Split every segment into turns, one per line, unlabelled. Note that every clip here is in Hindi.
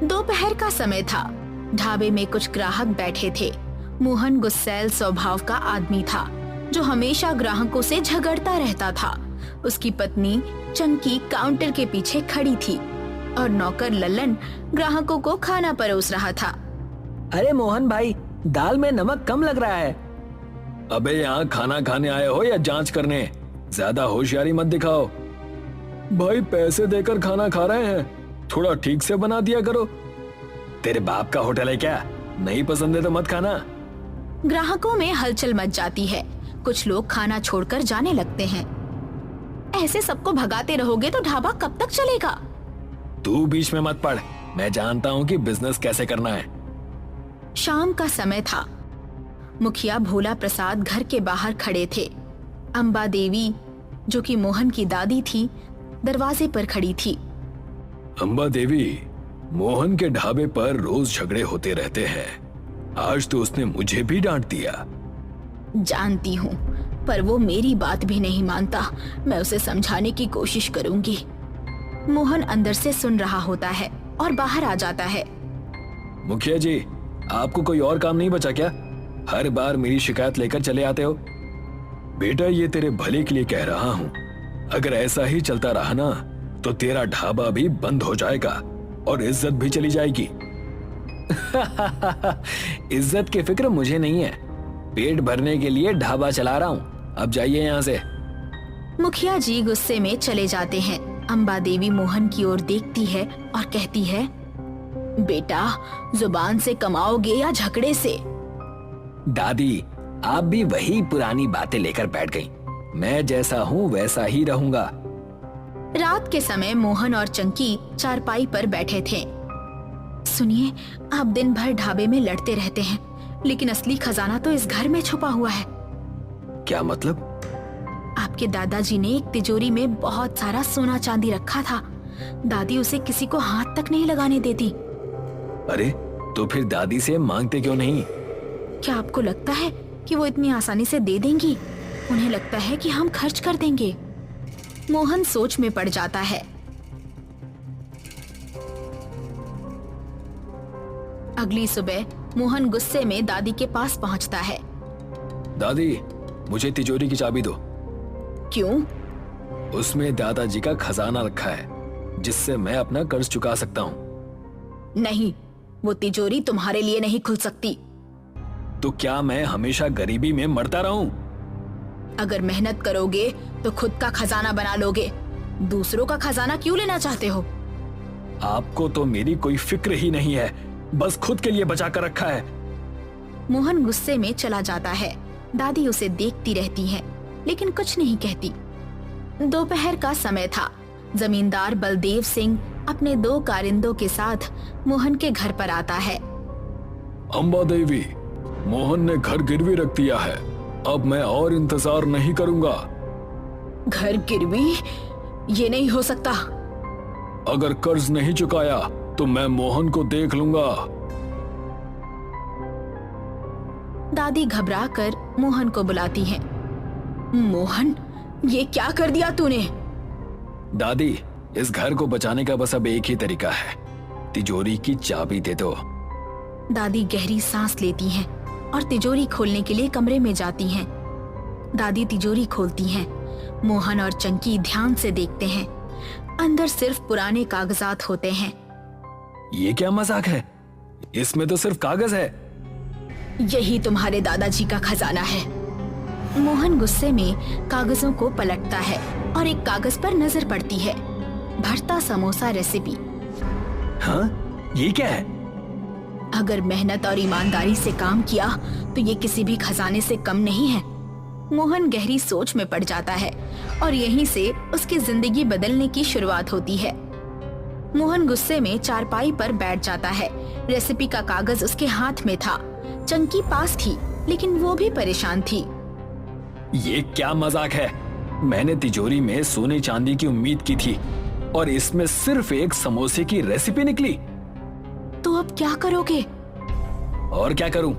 दोपहर का समय था। ढाबे में कुछ ग्राहक बैठे थे। मोहन गुस्सैल स्वभाव का आदमी था जो हमेशा ग्राहकों से झगड़ता रहता था। उसकी पत्नी चंकी काउंटर के पीछे खड़ी थी और नौकर लल्लन ग्राहकों को खाना परोस रहा था।
अरे मोहन भाई, दाल में नमक कम लग रहा है।
अबे यहाँ खाना खाने आए हो या जांच करने? ज्यादा होशियारी मत दिखाओ। भाई पैसे देकर खाना खा रहे हैं, थोड़ा ठीक से बना दिया करो। तेरे बाप का होटल है क्या? नहीं पसंद है तो मत खाना।
ग्राहकों में हलचल मच जाती है। कुछ लोग खाना छोड़कर जाने लगते हैं। ऐसे सबको भगाते रहोगे तो ढाबा कब तक चलेगा?
तू बीच में मत पड़, मैं जानता हूँ कि बिजनेस कैसे करना है।
शाम का समय था। मुखिया भोला प्रसाद घर के बाहर खड़े थे। अम्बा देवी, जो कि मोहन की दादी थी, दरवाजे पर खड़ी थी।
अम्बा देवी, मोहन के ढाबे पर रोज झगड़े होते रहते हैं। आज तो उसने मुझे भी डांट दिया।
जानती हूँ, पर वो मेरी बात भी नहीं मानता। मैं उसे समझाने की कोशिश करूंगी। मोहन अंदर से सुन रहा होता है और बाहर आ जाता है।
मुखिया जी, आपको कोई और काम नहीं बचा क्या? हर बार मेरी शिकायत लेकर चले आते हो। बेटा, ये तेरे भले के लिए कह रहा हूँ। अगर ऐसा ही चलता रहा ना तो तेरा ढाबा भी बंद हो जाएगा और इज्जत भी चली जाएगी।
इज्जत की फिक्र मुझे नहीं है। पेट भरने के लिए ढाबा चला रहा हूँ। अब जाइए यहाँ से।
मुखिया जी गुस्से में चले जाते हैं। अम्बा देवी मोहन की ओर देखती है और कहती है, बेटा, जुबान से कमाओगे या झगड़े से?
दादी, आप भी वही पुरानी बातें लेकर बैठ गई। मैं जैसा हूँ वैसा ही रहूंगा।
रात के समय मोहन और चंकी चारपाई पर बैठे थे। सुनिए, आप दिन भर ढाबे में लड़ते रहते हैं, लेकिन असली खजाना तो इस घर में छुपा हुआ है।
क्या मतलब?
आपके दादाजी ने एक तिजोरी में बहुत सारा सोना चांदी रखा था। दादी उसे किसी को हाथ तक नहीं लगाने देती।
अरे तो फिर दादी से मांगते क्यों नहीं?
क्या आपको लगता है कि वो इतनी आसानी से दे देंगी? उन्हें लगता है कि हम खर्च कर देंगे। मोहन सोच में पड़ जाता है। अगली सुबह मोहन गुस्से में दादी के पास पहुंचता है।
दादी, मुझे तिजोरी की चाबी दो।
क्यों?
उसमें दादाजी का खजाना रखा है, जिससे मैं अपना कर्ज चुका सकता हूँ।
नहीं, वो तिजोरी तुम्हारे लिए नहीं खुल सकती।
तो क्या मैं हमेशा गरीबी में मरता रहूं?
अगर मेहनत करोगे तो खुद का खजाना बना लोगे। दूसरों का खजाना क्यों लेना चाहते हो?
आपको तो मेरी कोई फिक्र ही नहीं है, बस खुद के लिए बचा कर रखा है।
मोहन गुस्से में चला जाता है। दादी उसे देखती रहती है, लेकिन कुछ नहीं कहती। दोपहर का समय था। जमींदार बलदेव सिंह अपने 2 कारिंदों के साथ मोहन के घर पर आता है।
अम्बा देवी, मोहन ने घर गिरवी रख दिया है। अब मैं और इंतजार नहीं करूंगा।
घर गिरवी? ये नहीं हो सकता।
अगर कर्ज नहीं चुकाया तो मैं मोहन को देख लूंगा।
दादी घबराकर मोहन को बुलाती है। मोहन, ये क्या कर दिया तूने?
दादी, इस घर को बचाने का बस अब एक ही तरीका है। तिजोरी की चाबी दे दो।
दादी गहरी सांस लेती हैं और तिजोरी खोलने के लिए कमरे में जाती हैं। दादी तिजोरी खोलती हैं। मोहन और चंकी ध्यान से देखते हैं। अंदर सिर्फ पुराने कागजात होते हैं।
ये क्या मजाक है? इसमें तो सिर्फ कागज है।
यही तुम्हारे दादाजी का खजाना है। मोहन गुस्से में कागजों को पलटता है और एक कागज पर नजर पड़ती है। भरता समोसा रेसिपी।
हाँ, ये क्या है?
अगर मेहनत और ईमानदारी से काम किया तो ये किसी भी खजाने से कम नहीं है। मोहन गहरी सोच में पड़ जाता है और यहीं से उसकी जिंदगी बदलने की शुरुआत होती है। मोहन गुस्से में चारपाई पर बैठ जाता है। रेसिपी का कागज उसके हाथ में था। चंकी पास थी, लेकिन वो भी परेशान थी।
ये क्या मजाक है? मैंने तिजोरी में सोने चांदी की उम्मीद की थी और इसमें सिर्फ एक समोसे की रेसिपी निकली।
तो अब क्या करोगे?
और क्या करूं?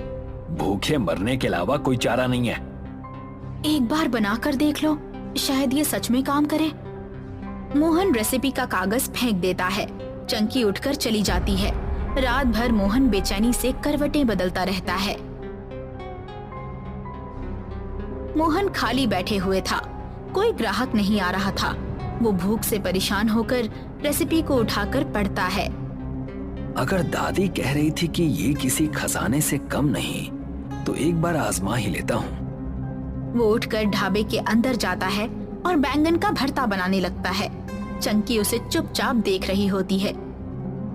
भूखे मरने के अलावा कोई चारा नहीं है।
एक बार बनाकर देख लो, शायद ये सच में काम करे। मोहन रेसिपी का कागज फेंक देता है। चंकी उठकर चली जाती है। रात भर मोहन बेचैनी से करवटें बदलता रहता है। मोहन खाली बैठे हुए था, कोई ग्राहक नहीं आ रहा था। वो भूख से परेशान होकर रेसिपी को उठाकर पढ़ता है।
अगर दादी कह रही थी कि ये किसी खजाने से कम नहीं, तो एक बार आजमा ही लेता हूँ।
वो उठकर ढाबे के अंदर जाता है और बैंगन का भरता बनाने लगता है। चंकी उसे चुपचाप देख रही होती है।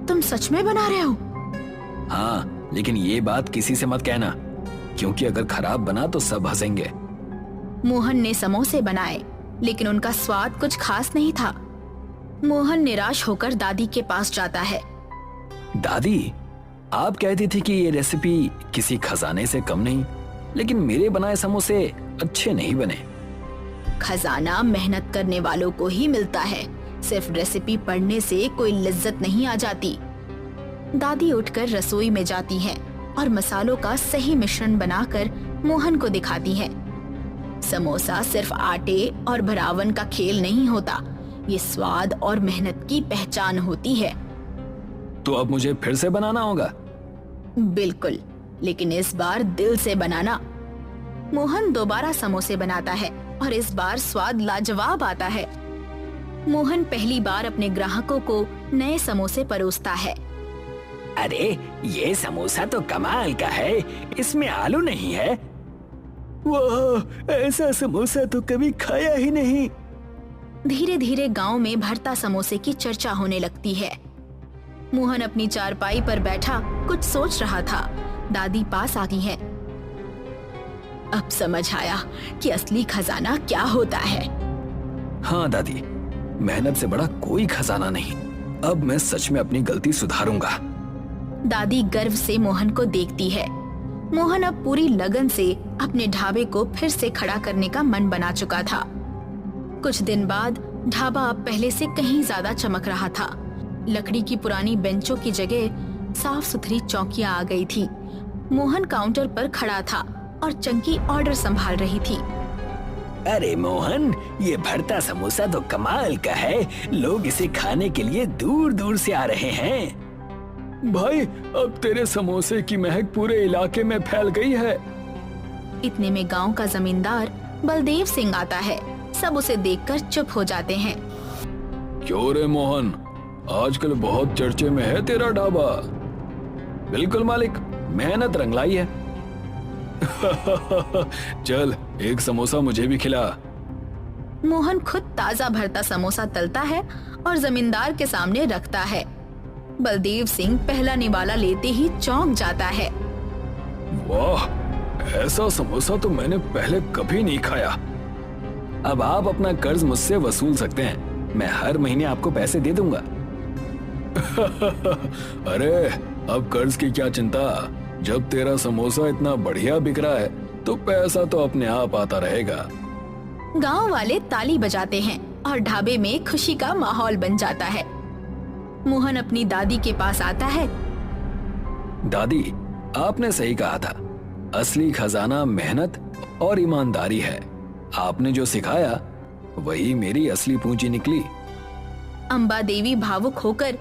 तुम सच में बना रहे हो?
हाँ, लेकिन ये बात किसी से मत कहना, क्योंकि अगर खराब बना तो सब हंसेंगे।
मोहन ने समोसे बनाए, लेकिन उनका स्वाद कुछ खास नहीं था। मोहन निराश होकर दादी के पास जाता है।
दादी, आप कहती थी कि ये रेसिपी किसी खजाने से कम नहीं, लेकिन मेरे बनाए समोसे अच्छे नहीं बने।
खजाना मेहनत करने वालों को ही मिलता है, सिर्फ रेसिपी पढ़ने से कोई लज्जत नहीं आ जाती। दादी उठकर रसोई में जाती है और मसालों का सही मिश्रण बनाकर मोहन को दिखाती है। समोसा सिर्फ आटे और भरावन का खेल नहीं होता, ये स्वाद और मेहनत की पहचान होती है।
तो अब मुझे फिर से बनाना होगा?
बिल्कुल, लेकिन इस बार दिल से बनाना। मोहन दोबारा समोसे बनाता है और इस बार स्वाद लाजवाब आता है। मोहन पहली बार अपने ग्राहकों को नए समोसे परोसता है।
अरे, ये समोसा तो कमाल का है, इसमें आलू नहीं है।
वाह, ऐसा समोसा तो कभी खाया ही नहीं।
धीरे धीरे गांव में भरता समोसे की चर्चा होने लगती है। मोहन अपनी चारपाई पर बैठा कुछ सोच रहा था। दादी पास आती है। अब समझ आया कि असली खजाना क्या होता है।
हाँ दादी, मेहनत से बड़ा कोई खजाना नहीं। अब मैं सच में अपनी गलती सुधारूंगा।
दादी गर्व से मोहन को देखती है। मोहन अब पूरी लगन से अपने ढाबे को फिर से खड़ा करने का मन बना चुका था। कुछ दिन बाद ढाबा अब पहले से कहीं ज्यादा चमक रहा था। लकड़ी की पुरानी बेंचों की जगह साफ सुथरी चौकियां आ गई थी। मोहन काउंटर पर खड़ा था और चंकी ऑर्डर संभाल रही थी।
अरे मोहन, ये भरता समोसा तो कमाल का है, लोग इसे खाने के लिए दूर दूर से आ रहे हैं।
भाई, अब तेरे समोसे की महक पूरे इलाके में फैल गई है।
इतने में गांव का जमींदार बलदेव सिंह आता है। सब उसे देखकर चुप हो जाते हैं।
क्यों रे मोहन, आजकल बहुत चर्चे में है तेरा ढाबा।
बिल्कुल मालिक, मेहनत रंगलाई है।
चल, एक समोसा मुझे भी खिला।
मोहन खुद ताजा भरता समोसा तलता है और जमींदार के सामने रखता है। बलदेव सिंह पहला निवाला लेते ही चौंक जाता है।
वाह, ऐसा समोसा तो मैंने पहले कभी नहीं खाया।
अब आप अपना कर्ज मुझसे वसूल सकते हैं, मैं हर महीने आपको पैसे दे दूंगा।
अरे, अब कर्ज की क्या चिंता, जब तेरा समोसा इतना बढ़िया बिक रहा है तो पैसा तो अपने आप आता रहेगा।
गांव वाले ताली बजाते हैं और ढाबे में खुशी का माहौल बन जाता है। मोहन अपनी दादी के पास आता है।
दादी, आपने सही कहा था, असली खजाना मेहनत और ईमानदारी है। आपने जो सिखाया वही मेरी असली पूंजी निकली।
अम्बा देवी भावुक होकर,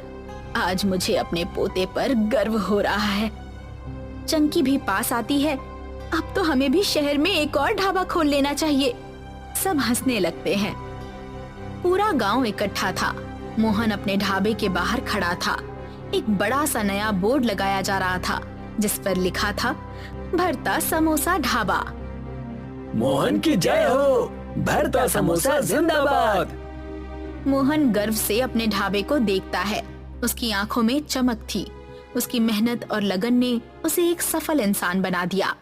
आज मुझे अपने पोते पर गर्व हो रहा है। चंकी भी पास आती है। अब तो हमें भी शहर में एक और ढाबा खोल लेना चाहिए। सब हंसने लगते हैं। पूरा गांव इकट्ठा था। मोहन अपने ढाबे के बाहर खड़ा था। एक बड़ा सा नया बोर्ड लगाया जा रहा था जिस पर लिखा था, भरता समोसा ढाबा।
मोहन की जय हो, भरता समोसा जिंदाबाद।
मोहन गर्व से अपने ढाबे को देखता है। उसकी आंखों में चमक थी। उसकी मेहनत और लगन ने उसे एक सफल इंसान बना दिया।